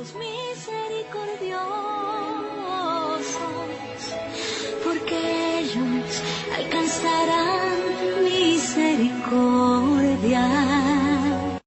somos misericordiosos, porque ellos alcanzarán misericordia.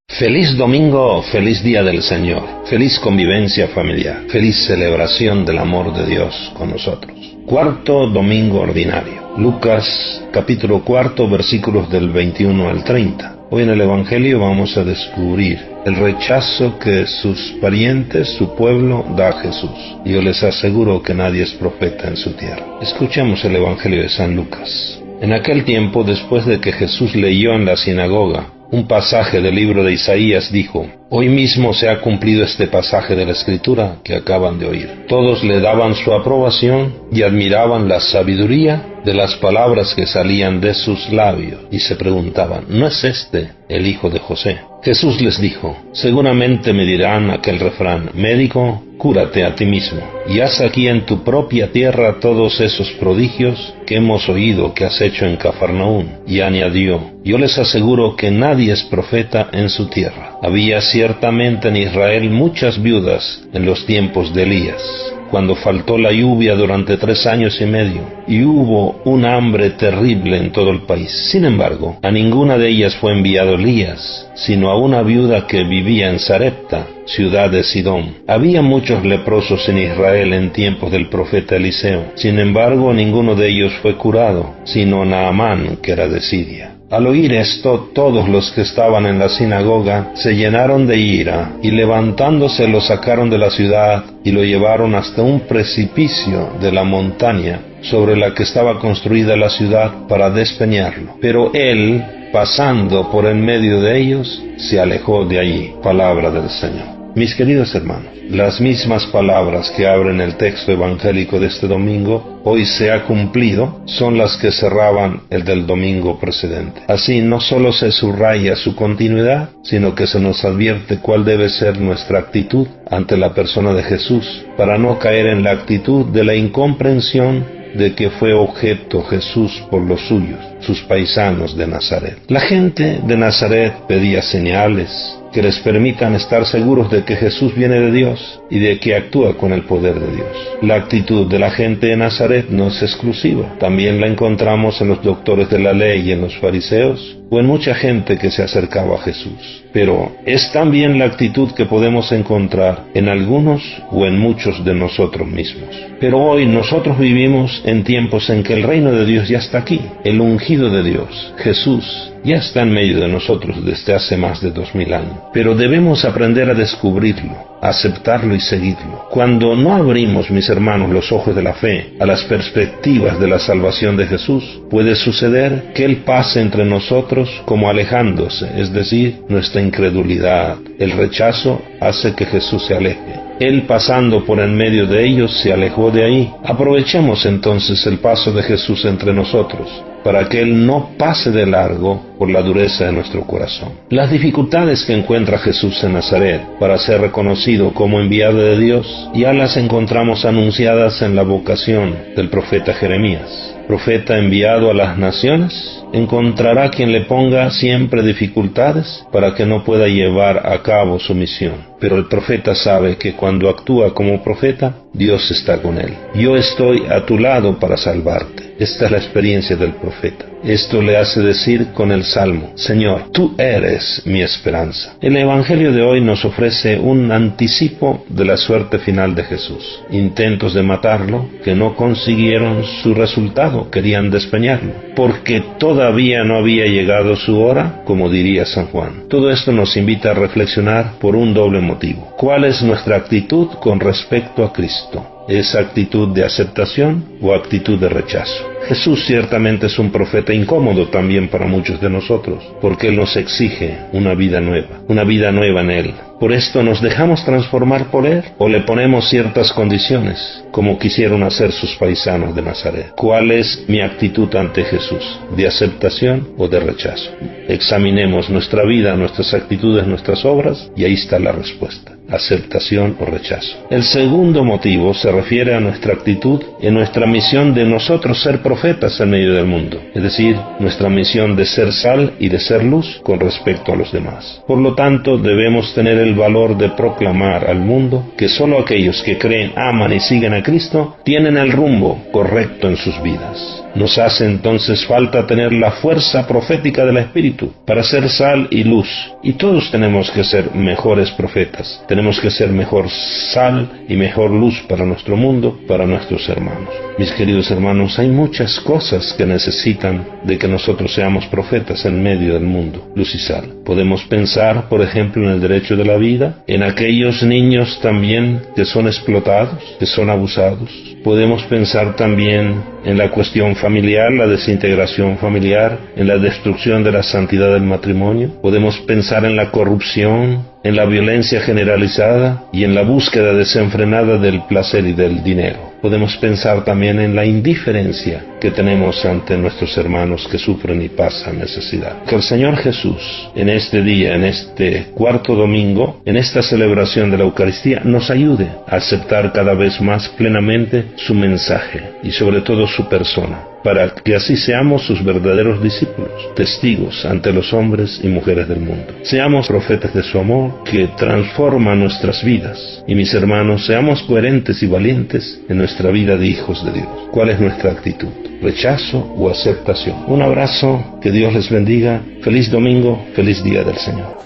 Feliz domingo, feliz día del Señor, feliz convivencia familiar, feliz celebración del amor de Dios con nosotros. Cuarto domingo ordinario, Lucas capítulo 4 versículos del 21 al 30. Hoy en el Evangelio vamos a descubrir el rechazo que sus parientes, su pueblo, da a Jesús. Yo les aseguro que nadie es profeta en su tierra. Escuchemos el Evangelio de San Lucas. En aquel tiempo, después de que Jesús leyó en la sinagoga un pasaje del libro de Isaías, dijo: Hoy mismo se ha cumplido este pasaje de la Escritura que acaban de oír. Todos le daban su aprobación y admiraban la sabiduría de las palabras que salían de sus labios, y se preguntaban: ¿no es este el hijo de José? Jesús les dijo: seguramente me dirán aquel refrán: médico, cúrate a ti mismo, y haz aquí en tu propia tierra todos esos prodigios que hemos oído que has hecho en Cafarnaúm. Y añadió: yo les aseguro que nadie es profeta en su tierra. Había ciertamente en Israel muchas viudas en los tiempos de Elías, cuando faltó la lluvia durante 3 años y medio, y hubo un hambre terrible en todo el país. Sin embargo, a ninguna de ellas fue enviado Elías, sino a una viuda que vivía en Sarepta, ciudad de Sidón. Había muchos leprosos en Israel en tiempos del profeta Eliseo. Sin embargo, ninguno de ellos fue curado, sino Naamán, que era de Siria. Al oír esto, todos los que estaban en la sinagoga se llenaron de ira, y levantándose lo sacaron de la ciudad y lo llevaron hasta un precipicio de la montaña sobre la que estaba construida la ciudad para despeñarlo. Pero él, pasando por en medio de ellos, se alejó de allí. Palabra del Señor. Mis queridos hermanos, las mismas palabras que abren el texto evangélico de este domingo, hoy se ha cumplido, son las que cerraban el del domingo precedente. Así no solo se subraya su continuidad, sino que se nos advierte cuál debe ser nuestra actitud ante la persona de Jesús, para no caer en la actitud de la incomprensión de que fue objeto Jesús por los suyos, sus paisanos de Nazaret. La gente de Nazaret pedía señales que les permitan estar seguros de que Jesús viene de Dios y de que actúa con el poder de Dios. La actitud de la gente de Nazaret no es exclusiva. También la encontramos en los doctores de la ley y en los fariseos, o en mucha gente que se acercaba a Jesús. Pero es también la actitud que podemos encontrar en algunos o en muchos de nosotros mismos. Pero hoy nosotros vivimos en tiempos en que el reino de Dios ya está aquí. El ungido de Dios, Jesús, ya está en medio de nosotros desde hace más de 2000 años. Pero debemos aprender a descubrirlo, a aceptarlo y seguirlo. Cuando no abrimos, mis hermanos, los ojos de la fe a las perspectivas de la salvación de Jesús, puede suceder que Él pase entre nosotros como alejándose, es decir, nuestra incredulidad. El rechazo hace que Jesús se aleje. Él, pasando por en medio de ellos, se alejó de ahí. Aprovechemos entonces el paso de Jesús entre nosotros, para que Él no pase de largo por la dureza de nuestro corazón. Las dificultades que encuentra Jesús en Nazaret para ser reconocido como enviado de Dios, ya las encontramos anunciadas en la vocación del profeta Jeremías. Profeta enviado a las naciones, encontrará quien le ponga siempre dificultades para que no pueda llevar a cabo su misión. Pero el profeta sabe que cuando actúa como profeta, Dios está con él. Yo estoy a tu lado para salvarte. Esta es la experiencia del profeta. Esto le hace decir con el Salmo: Señor, tú eres mi esperanza. El Evangelio de hoy nos ofrece un anticipo de la suerte final de Jesús. Intentos de matarlo que no consiguieron su resultado, querían despeñarlo, porque todavía no había llegado su hora, como diría San Juan. Todo esto nos invita a reflexionar por un doble motivo. ¿Cuál es nuestra actitud con respecto a Cristo? ¿Es actitud de aceptación o actitud de rechazo? Jesús ciertamente es un profeta incómodo también para muchos de nosotros, porque Él nos exige una vida nueva en Él. ¿Por esto nos dejamos transformar por Él o le ponemos ciertas condiciones, como quisieron hacer sus paisanos de Nazaret? ¿Cuál es mi actitud ante Jesús? ¿De aceptación o de rechazo? Examinemos nuestra vida, nuestras actitudes, nuestras obras, y ahí está la respuesta. aceptación o rechazo. El segundo motivo se refiere a nuestra actitud en nuestra misión de nosotros ser profetas en medio del mundo, es decir, nuestra misión de ser sal y de ser luz con respecto a los demás. Por lo tanto, debemos tener el valor de proclamar al mundo que solo aquellos que creen, aman y siguen a Cristo tienen el rumbo correcto en sus vidas. Nos hace entonces falta tener la fuerza profética del Espíritu para ser sal y luz. Y todos tenemos que ser mejores profetas. Tenemos que ser mejor sal y mejor luz para nuestro mundo, para nuestros hermanos. Mis queridos hermanos, hay muchas cosas que necesitan de que nosotros seamos profetas en medio del mundo. Luz y sal. Podemos pensar, por ejemplo, en el derecho de la vida, en aquellos niños también que son explotados, que son abusados. Podemos pensar también en la cuestión familiar, la desintegración familiar, en la destrucción de la santidad del matrimonio. Podemos pensar en la corrupción, en la violencia generalizada y en la búsqueda desenfrenada del placer y del dinero. Podemos pensar también en la indiferencia que tenemos ante nuestros hermanos que sufren y pasan necesidad. Que el Señor Jesús, en este día, en este cuarto domingo, en esta celebración de la Eucaristía, nos ayude a aceptar cada vez más plenamente su mensaje y sobre todo su persona, para que así seamos sus verdaderos discípulos, testigos ante los hombres y mujeres del mundo. Seamos profetas de su amor que transforma nuestras vidas. Y mis hermanos, seamos coherentes y valientes en nuestra vida de hijos de Dios. ¿Cuál es nuestra actitud? ¿Rechazo o aceptación? Un abrazo, que Dios les bendiga. Feliz domingo, feliz día del Señor.